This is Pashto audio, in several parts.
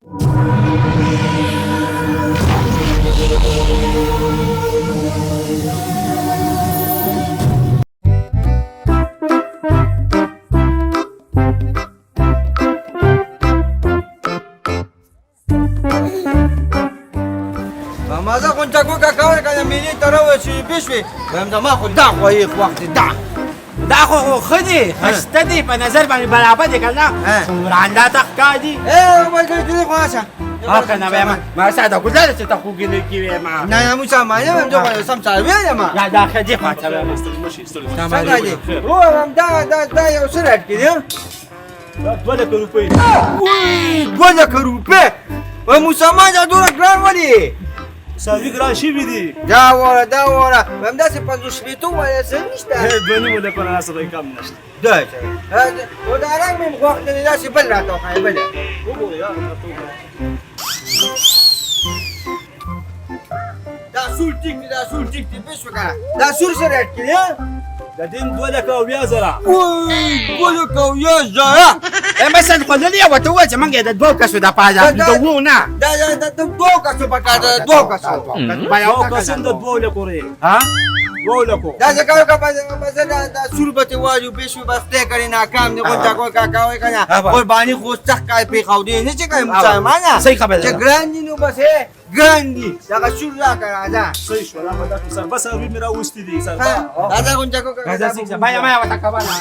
माझा कोणता कोका कावर का मिली तरवशी पिशवी زما خو دا خوې وخت دا خو خدي خسته دي په نظر باندې برابر دي کنه وراندا تخکا دي وای کړی خو اشه کنه ما ساده ګذار چې تاسو کې نه کیوي ما نه مو سم ما نه جو سم څاوي ما یا دا خدي خاطر څنګه دي او دا یو سره کړی 2 لک روپۍ 2 لک روپۍ و مسلمان دا دونه ګران ولي ساوي ګران شي دي دا وره هم داسې 50 شپېتو وایي څه نشته دونی مله پر اساس کم نشته دا او دا رنګ مې وخت نه داسې بل راته خای بل دا سور ټیک دی پېښ وکړه دا سور سره کړی د دین 2 لک او 10,000 2 لک او 10,000 مثلا خو نه یو ته و چې مونږ د دوه کسو د پاجا د وو نه دا دوه کسو په کار دوه کسو په یو کسو د 2 لک لري ها 2 لک دا څنګه کا دا صورت واجو بشو بسته کړي ناکام نه کوم کو کا کوي کنه قرباني خو څخه کای په خو دي نه چې کوي مسلمانه صحیح خبره چې ګران نو بس ګران دا شور لا کړه دا صحیح شو لا مدا سر بس او میرا وستي دي سر دا کوم کو دا څنګه ما وتا کباله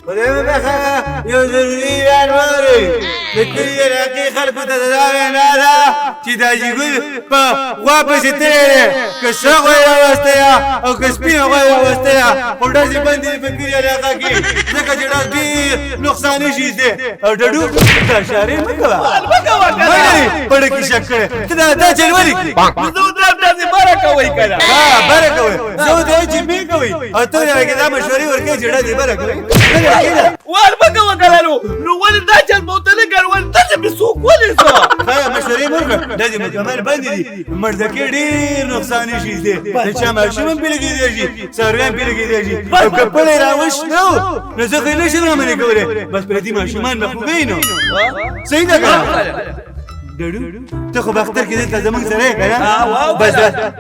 دا یو ضروري انواري لکه راکي خلکو ته نه دا چې دا جګل په واپس تیرې که څنګه راوستیا او که سپین راوستیا په داسې باندې فکر یې راکاږي ځکه چې دا ډېر نقصان شي دي او ډډو دا شاري مګوا مګوا پړ کې شکر دا جنوري زه دا برکه وای کړه ها برکه وای زه دا چې می کوي او ته یې دا مشورې ورکې چې دا دې برکه وال بګه وکړلو نو ول دا چل بوتل ګرول ته به سوق ولې زه ها مشورې ورکړه د دې مکمل باندې دي مرده کې ډېر نقصان شي دي چې ما شوم پیلګي دي سروان پیلګي دي او کپل راوښ نو زه خلک شنو مې کوله بس پر دې ما شومان مخوبې نو صحیح ده ډړو ته خو بختر کې ته زمونږ سره کنه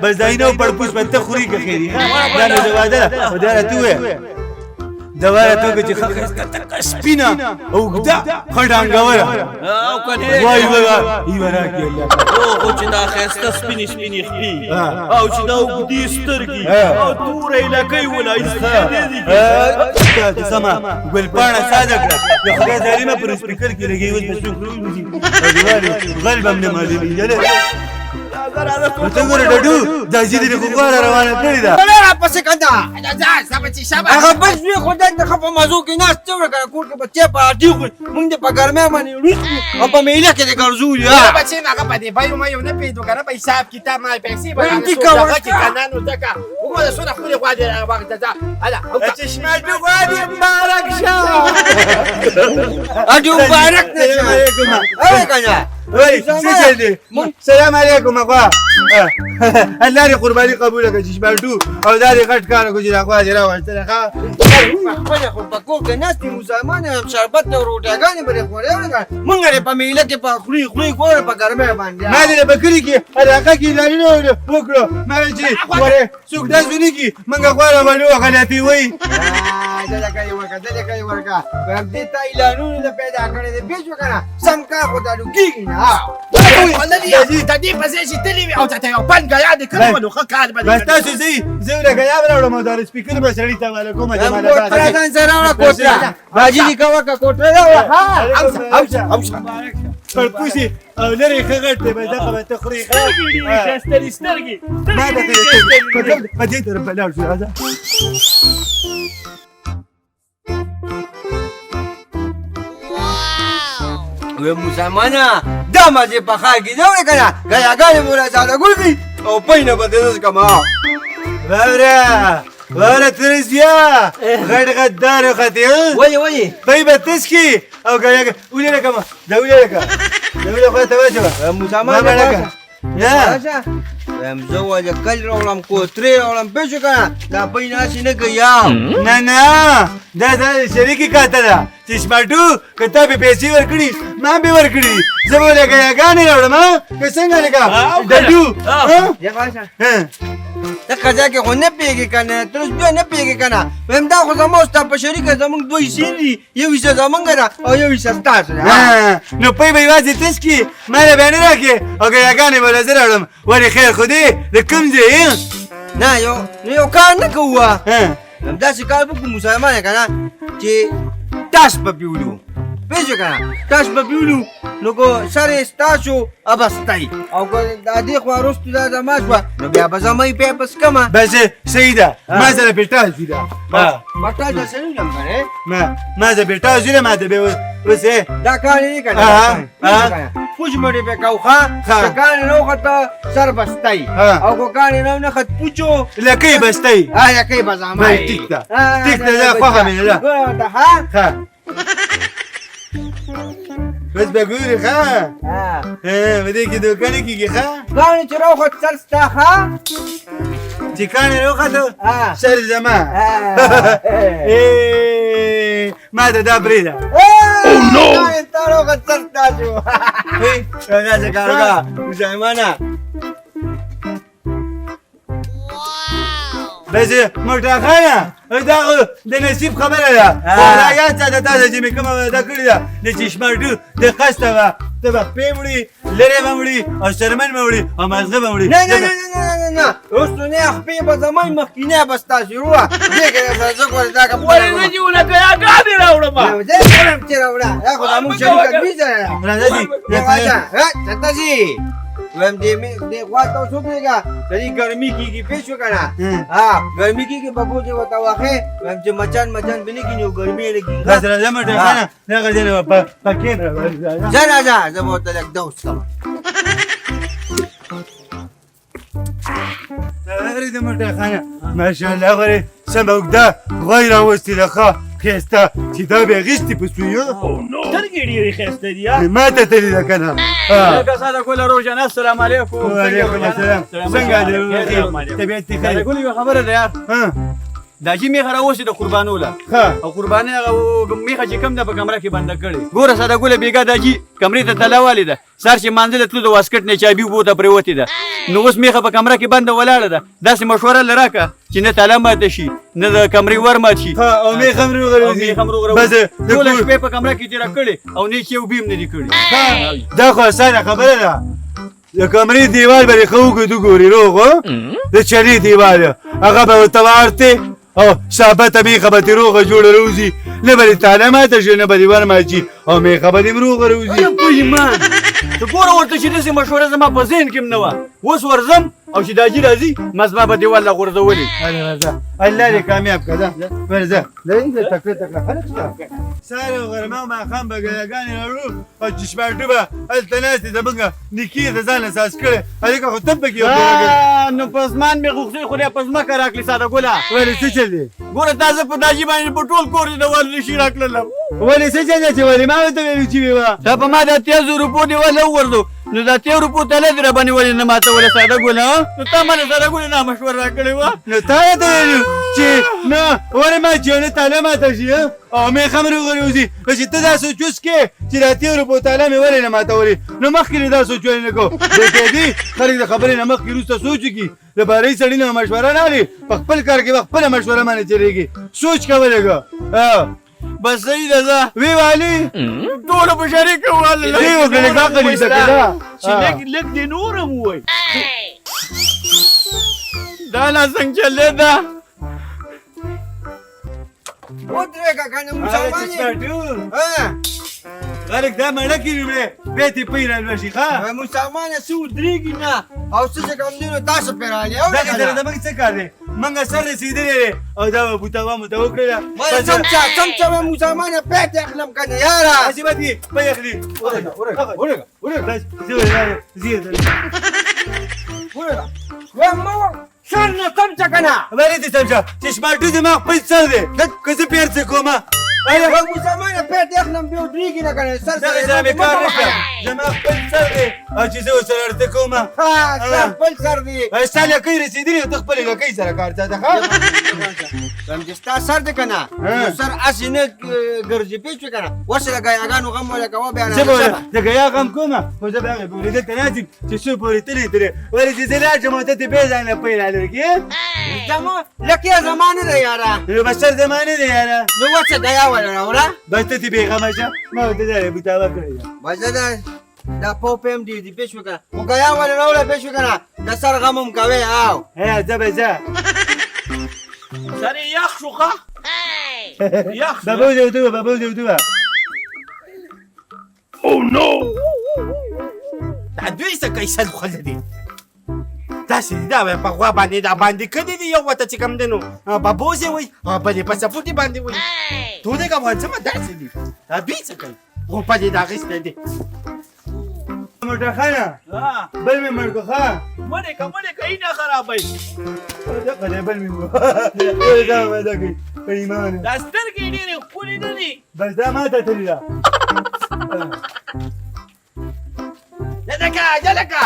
بس داینو پړ پوس پته خوري کې خېری دا نه زواده خدای راته دواره ته چې خخ سپینا او دا خډانګوره او کنه وای ایورا کې الله او چې دا خسته سپینې خپې او چې دا وګدي سترګي او تورې لکې ولای ستې دي سما ګل پاڼه ساده کړه د خدای ظالمه پر سپیکر کې لګي و په څو غلب هم نه مالي یله ته ګوره ډډو دا چې دې خو روانه کړی دا را پسې کنده دا سبا چې شابه هغه بس وی خدای ته خپه مازو کې ناس ته ورکړه کور کې بچي پارټي مونږ په ګرمه باندې وړو او په میله کې دې ګرځو یا بچي هغه په دې پایو مې نه پیډو کنه په حساب کتاب ما پیسې باندې چې کنه نو دکا وګوره څونه خو دې غواړي وخت دا هلا چې شمال دې غواړي مبارک شه اجو مبارک نه اوه کنه وای څه دې سلام علیکم اخوا الله دې قرباني قبول کړي چې بالټو او دا دې غټ کار کوي راخوا دې راوځه ښه خو په کو کې ناستي مسلمان شربت او روټاګانې بری خوري مونږ لري په میله کې په خوري ګوره په ګرمه باندې ما دې بکری کې علاقه کې لاري نو وکړو ما چې وره څوک داس ونی کې مونږ غواړو باندې غلطي وای دا کوي ورکا په دې ته اعلانونه پیدا کړی دې بیچ وکړه سم کار خو دا لګي نه دا دې په ځای چې تلې او ته یو پن غیا دې کړو نو ښه کار باندې بس تاسو زه له غیا وروړم دا سپیکر به سړی ته علیکم جماعت پردان سره کوټه باجی دې کاوه کا کوټه او پر پوسی او لري خغټ ته به دغه ته خوري سترګي ما ده په دې در بلاو شو راځه و مسلمانه دا مازه په خا کې دا وکړه غیاګانې مولا ساده ګورګي او پاینه په دې کما وره ترزیا غړ دار ختی وای طيبه تسكي او غياګ ولې کما دا ولې کا دا ولې خو ته وځه مسلمانه يا وایم زه ولې کل راوړم کوترې راوړم پوه شو که نه دا پۍ ناسې نه کوي یو نه نه دا د شریکې کاته ده چې شماټو که تا مې پیسې ورکړي ما مې ورکړي زه به لکه یاګانې راوړم که څنګه لکه ډډو یا باشه ته قضا کې خو نه پوهېږې که نه تر اوس بیا نه پوهېږې که نه وایم دا خو زما او ستا په شریکه زمونږ دوه حصې دي یو حصه زمونږ ده او یو حصه ستاسو ده نو پۍ به یوازې تس کړي ما له بیا نه راکړې او که یاګانې به له زه راوړم ولې خیر خو دی د کوم ځای یې نه یو کار نه کوو داسې کار وکړو مسلمان که نه چې تاس به پیولو پوه شو که نه تاس به پیولو نو که سر یې ستا شو ابستی او که د دې خوا وروستو دا زما شوه نو بیا به زما یې بیا پس کمه بس صحیح ده ما سره پټاسي ده بټا د سړي یم کنه ما زه پټاسي ده ما ته به اوس دا کار یې نه کنه پوچ مړې به کوو ښه که کاڼې نه وخته سر بستی او که کاڼې نه ونښت پوچو لکۍ بستی لکۍ به زما یې ټیک ده ټیک ده دا خوښه مې ده ګوره ورته ښه بس به ګورې ښه په دې کې دوکه نه کېږي ښه کاڼې چې راوخت سر ستا ښه چې کاڼې راوخته سر زما ما ته دا پرېږده کاڼې ستا راوخت سر ستا شو داسې کار وکړه مسلمانه بس موټر خانه دا خو د نصیب خبره ده خو یاد ساته تاسو چې مې کومه وعده کړې ده د چې شماټو د قصده به ته به خپې وړي لرې به وړي او شرمن به وړي او مازغه به وړي نه اوس نو نه خپې به زمای مخکینی به ستا شروع وه دې که سره زه ګورې دا که ولې نه دي ونه که یاګانې راوړم زه وړم چې راوړه دا خو زمونږ شریکه بیزه راځه دي چېرته ځي وایم دې خوا ته اوس وپرېږه د دې ګرمي کېږي پوه شو که نه ګرمي کېږي په بوټې ورته واخې وایم چې مچان به نه کېږي او ګرمي یې نه کېږي بس راځه موټر خانه دغه ځای نه به په کیب راوړي ځه راځه زه به ورته لږ دوس کوم اورېده موټر خانه ماشاءالله غورې سمه اوږده غوی راوستې ده ښه ښایسته چې دا بیا غیستې په سویو سترګې ډېرې ښایسته دي ما ته تللې ده که نه لکه ساده ګله روژانه السلام علیکم وعلیکم السلام څنګه دې طبیعت دې ښه دی ګل یوه خبره ده یار دا چې میخه راوستې د قربانو له او قرباني هغه میخه چې کوم ده په کمره کې بنده کړې ګوره ساده ګله بېګا دا چې کمرې ته تله والې ده سهار چې مانځله تلو د واسکټ نه چابي اوبو ته پرېوتې ده نو اوس میخه په کمره کې بنده ولاړه ده داسې مشوره له راکړه چې نه تاله ماته شي نه د کمرې ور مات شي او میخ هم روغه بس ټوله شپې په کمره کې تېره کړې او نیچ یو بیم نه دي کړي دا خو اسانه خبره ده د کمرې دیوال به دې ښه وګدو ګورې روغ د چلي دیوال هغه به ورته وارتې او ثابته میخه به ترې روغه جوړه روزي نه به دې تاله ماته شي نه به دې ور مات شي او میخه به دې هم روغه روزي ته ګوره ورته چې داسې مشوره زما په ذهن کې هم نه وه اوس ورځم او چې دا جي راځي مزما به دیوال له غورځولې الله دې کامیاب که ده ورځه تکړه تکړه خلک شته سهار او غرمه او ماښام به ګیاګانې راوړو او چې شپاټو به هلته ناستې زمونږ نیکي د ځان اساس کړی هلکه خو تب پکې نو په اسمان مې غوښتې خو دې په ځمکه راکړې ساده ګله ولې څه چل دی ګوره تا زه په دا جي باندې په ټول کور دې د ورزشي راکړلم ولې څه چل دی چې ولې ما ورته ویلو چې ویوه دا په ما دا 13 روپو دیواله وورځو نو دا 13 روپو تله دې راباندې ولې نه ماتولې ساده ګله نو تا مانه ساده ګله نه مشوره راکړې وه نو تا یې ته ویلو چې نه ولې ما چې نه تاله ماته شي او میخ هم روغه روزي نو چې ته دا سوچ اوس کې چې دا 13 روپو تاله مې ولې نه ماتولې نو مخکې دې دا سوچ ولې نه کوو دې کېدي خلک د خبرې نه مخکې وروسته سوچ وکړي د بارۍ سړي نه مشوره نه اخلي په خپل کار کې به خپله مشوره باندې چلېږي سوچ کولی که بس صحیح ده ځه وی والي ټوله په شریکه واله وی وکړه لږ عقل یې زده کړه چې لږ دې نور هم ووایي دا لا څنګه چلې ده ودرېږه که نه مسلمان یې خلک دا مڼه کړي وړې بیا دې پۍ رالوشي ښه مسلمانه څه ودرېږي نه او څه چې کوم دي نو تاسو پرې رالې دغه سره زموږ څه کار دی موږ سر رسېدلی دی او دا به بوتاوا موته وکړله چمچه به مسلمانه پیټ اخلم که نه یاره هسې به دې پۍ اخلي سر نه چمچه که نه ولې دې چمچه چې شماټو زما خپل سر دی که زه پیر څه کومه مسلمانه پیټ اخلم بیا ودرېږي نه که نه سر دغه سره مې کار نشته زما خپل سر دی او چې زه ورسره ارته کوم ها ستا خپل سر دی ستا لکۍ رسېدلې او ته خپلې لکۍ سره کار ته هم چې ستا سر دی که نه نو سر هسې نه ګرځي پوه شوې که نه ورسره ګیاګانو غم وله کوه بیا زه به د ګیا غم کوم خو زه به هغې پورې دلته ناست یم چې څو پورې تلې تلې ولې چې زه لاړ شم او ته دې بې ځان له پیل هلکې زما لکه زما نه دی یاره نو بس سر زما نه دی یاره نو ورڅه ګیا وله راوړه بس ته دې بېغمه شه ما ورته دا بوتاوه کړې ده بس دا پوپ هم ډېر دي پوه شوې که نه خو ګیا ولې راوړه پوه شوې که نه د سر غم هم کوې او زه به ځه سر یخ شو ښه یخ شو ببو دې وتوه ببو دې وتوه دا دوی څه کوي سل خوله دي داسې دي دا په غوا باندې دا باندې کړي دي یو ورته چې کوم دی نو ببوزې وایي بلې په سپوټې باندې وایي تودې که وانځمه داسې دي دا دوی څه کوي غوپه دې د اخیستی دی موټرخانه بل مې مړ کړو ښه مړې که نه خرابوي دغه دی بل مې ولې دا مزه کوي په ایمان دا سترګې ډېرې ښکلې نه دي بس دا ما ته تللې ده جلکه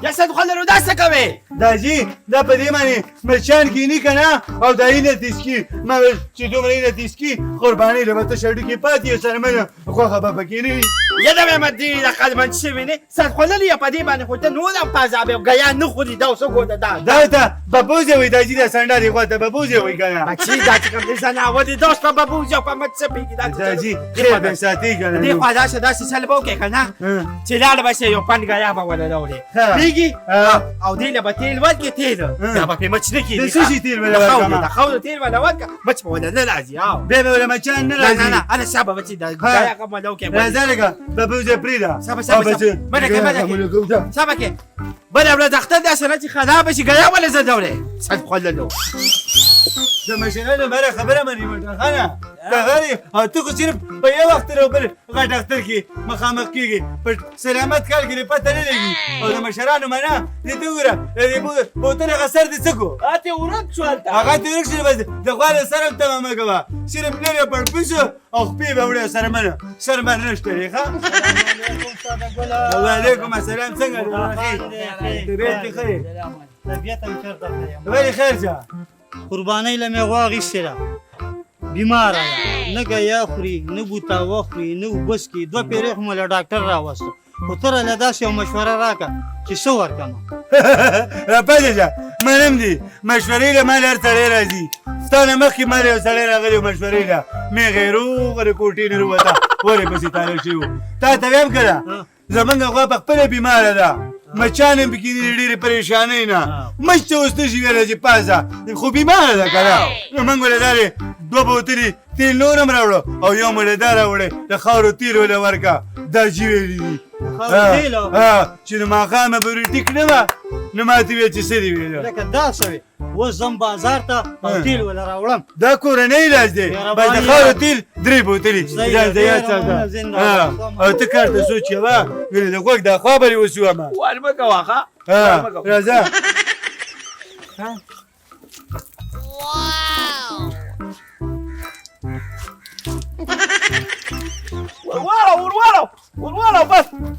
یا سد خوله نو دا څه کوې دا جي دا په دې باندې مرچان کیني که نه او دا اینه تیسکي ما ویل چې دومره اینه تیسکي قربانۍ له به ته شډوکې پاتې یو سره منه خوښه به پکې نه وي یه دمه مدی دا قلبان شوی نه سد خوله یا په دې باندې خو ته نورم پازابه ګیا نه خوري دا اوسه ګوته دا ته ببوزې وایي دا جي دا سنډارې خوا ته ببوزې وایي که نه بچی دا چې کوم دې زناور دي دوست په ببوز او په مت څه پیږي دا جي خیر به ساتي که دې نه خوا داسې سل به وکړې که نه چې لاړ به شي یو پنډ ګیا به وله راوړې ها. پیږي او دې له به تېل ورکړې تېل دا به پرې مچ نه د کېږي څه شي تېل وله ورکړمه د خاورو تېل وله ورکړه مچ به وله نه راځي بیا به وله مچان نه راځي نه هله شابه بچي دا ګیا کوم وله وکړې راځه لږه ببوزې پرېږده سبا کې بله ورځ اختر داسې نه چې خرابه شي ګیا ولې زه دوړې سد خوله نو د مشرانو لپاره خبره منې موټرخانه دغه دی او ته خو صرف په یو اختر او بل غټ اختر کې مخامخ کېږي په سلامت کال کې دې پته نه لګي او د مشرانو منه دې ته وګوره د بوتل هغه سر دې څه کړو اتې ورک شو هلته هغه دې ورک شو بس د غوا له سر هم تمه مه کوه صرف لرې پړپوسو او خپې به وړې سره منه سر باندې نشته دی ښه وعلیکم السلام څنګه دې طبیعت دې ښه دی ولې خیر شه قربانۍ له مې غوا اخیستې ده بیماره ده نه ګیا خوري نه بوتاوه خوري نه اوبه څښي 2 پیرې خو مې له ډاکټر راوسته خو ته راله داسې یو مشوره راکړه چې څه ورکړمه راپاتې شه منم دي مشورې له ما له هر سړی راځي ستا نه مخکې ما له یو سړی راغلی و مشورې له مې غیروغ د کوټې نه راووته ورې پسې تاله شوي وو تا ته ویم که نه زمونږ غوا په خپله بیماره ده مچان هم پکې دي ډېرې پریشانۍ نه مچ ته اوس نه شي ویلی چې پازه خو بیماره ده که نه نو موږ ولې دارې 2 بوتلې تېل نور هم راوړه او یو مړې دا راوړې د خاورو تېل ولې ورکړه دا جي ویلي دي چې د ماښامه به ټیک نه وه نو ما ته ویل چې څه دې ویله لکه دا شوې اوس ځم بازار ته او تیل وله راوړم دا کورنۍ علاج دی بس د خاورو تېل 3 بوتلې دا د یاد ساته او ته کار ته سوچ کوه ویلې د غوږ دا خوا به دې وسومه وال مه کوه ښه راځه ورواړه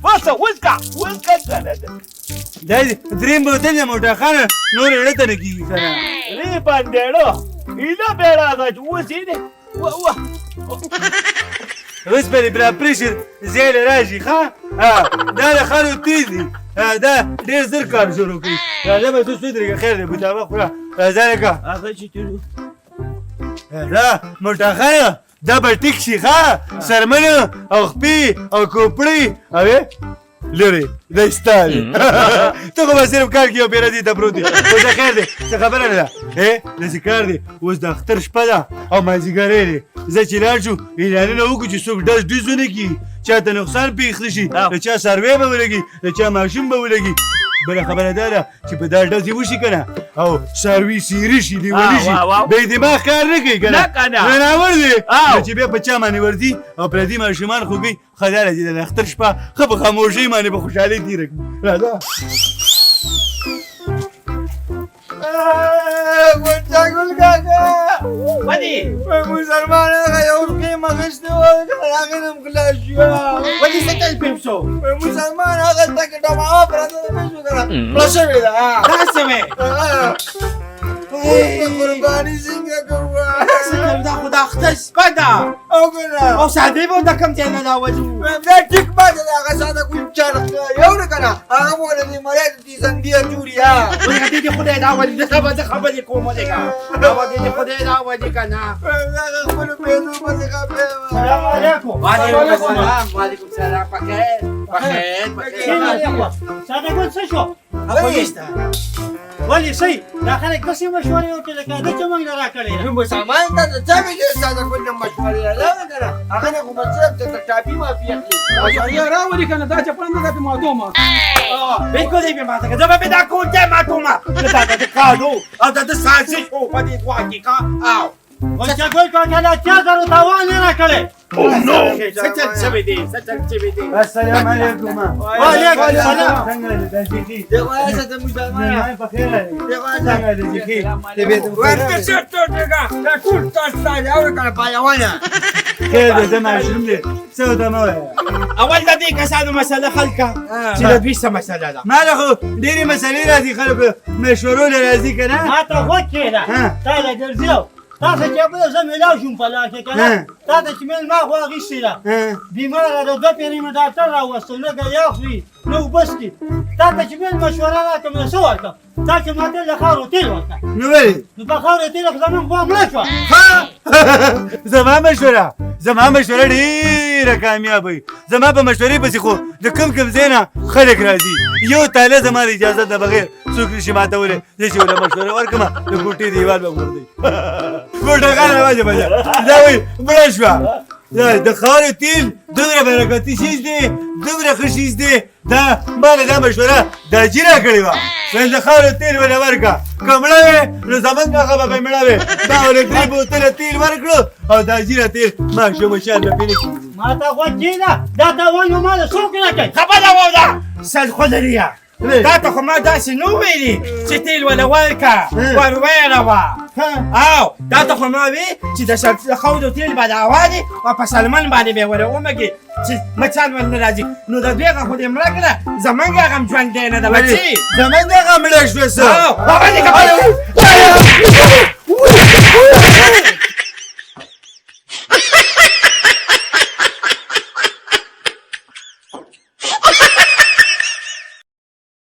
بس وسکه دا درېیم بوتل دی موټرخانه نور یې ته نه کېږي که نه ری باندېړو ایله بېړه ده چې اوس یې دی اوس به دې بلاد پرېشر ځای له راشي ښه دا د خلکو تېز دي دا ډېر زر کار شروع کوي راځه به ته سودرېږه خیر دی بوتابه خوره راځه لکه هغه چې تېرو دا موټرخانه دا به ټیک شي ښه سرمنه او خپې او کوپړې او لرې دا ستا دی ته خو به صرف کار کې یو پیره دي ته پروت دی اوس د خیر دی څه خبره نه ده داسې کار دی اوس د اختر شپه ده او مازدیګری دی زه چې لاړ شو اعلانونه وکړو چې څوک ډز ډز ونه کړي چا ته نقصان پېښ نه شي د چا څاروی به ولګي د چا ماشوم به ولګي بله خبره دا ده چې په دا ډزې وشي که نه او څاروي سیري شي لیوني شي به یې دماغ کار نه کوي که نه ناور دی چې بیا په چا باندې ورځي او پردي ماشومان خو کوي ښه دا راځي د اختر شپه ښه په خاموشۍ باندې په خوشحالۍ تېره کړو راځه ګل کاکا ولې مسلمان هغه یو قیم اخیستی و هغې نه م خلاص شو ولې څه تل پېم شو مسلمان هغه تکې ډبعه پرته ده نه شو که نه مړه شوې ده داسې وې قرباني څنګه کوو دا خو د اختر شپه ده او که نه او شادۍ به د کوم ځای نه راوځو دا ټیک باته د هغه ساده کوم چرخ یو نه که نه هغه مو له دې مریض دې زندیه جوړي ها ولې دې خدای راولي دلته به زه خبرې کوم ولېږه دې خدای راولي که نه هغه خپلو پیسو پسې خبرې وه السلام علیکم وعلیکم السلام وعلیکم السلام بخیر بخیر بخیر ساده ګل څه شو خو نشته ولې صحیح دا خلک داسې مشورې وکړي لکه ده چې موږ نه راکړی ده مسلمان ته د چا مې دې ساده کول نه مشورې راغله که نه هغه نه خو به صرف د ټاپي مافي اخلي راولي کنه دا چپړه نه ده معلومه بالکل یې بې ماته که زه به بې دا کوم ځای ماتومه دا د کالو او دا د سازش و په دې دوه حقیقه او ګل کاکا دا 8000 تاوان یې راکړی څه چل شوی دی څه چل شوی دی السلام علیکم وعلیکم السلام څنګه دې د جیکی دی وایه ته مسلمان په خیر دی وایه څنګه دې جیکی دې به ورته څه ټوټه دا ټول تاسو ته او کنه پایوانه خیر دې زما شوم دې څه ته مو اول د دې کسانو مسله حل کا چې د دوی څه مسله ده ما له خو ډېرې مسلې راځي خلکو مشورو له راځي که نه ما ته غوږ کېږده تا له ګرځېو تاسو چې بله زه میلاو شوم په لار کې که نه تا ته چې مېلمه خو اخیستې ده بیماره ده 2 پیرې مې ډاکټر راوستو نه ګیا خوري نه اوبه څښي تا ته چې مېل مشوره راکړم نو څه ورکړم تا چې ما ته له خاورو تېل ورکړه نو ولې نو په خاورو تېل خو زموږ خوا مړه شوه زما مشوره ډېره کامیابه وي زما په مشورې پسې خو د کوم ځای نه خلک راځي یو تاله زما د اجازت نه بغیر څوک نشي ماتولی زه چې ورله مشوره ورکړم د ګوټې دیوال به غورځوي ګوټهګانه واجبه ده دا وایي مړه شوه د خاورې تیل دومره برکتي شیز دی دومره ښه شیز دی دا ما له دا مشوره دا جي راکړې وه ویل د خاورې تیل ورله ورکړه که مړه وې نو زمونږ هغه به مړه وې ما ورله 3 بوتله تیل ورکړو او دا جیره تیل ماشومشان به پې نه کېږي ما ته غوږ کېږده دا تاوان مو ما له څوک نه کوي خبره واوره سل خدريه دا ته خو ما داسې نه ویلي چې تیل وله ورکه ور ویروه او دا ته خو ما وی چې د خاورو تیل به راوالي او په سلمان باندې به یې ور ومږي چې مچان ور نه راځي نو د دوی هغه خو دې مړه کړه زمونږ هغه هم ژوندی نه ده بچي زمونږ هغه مړه شوه څه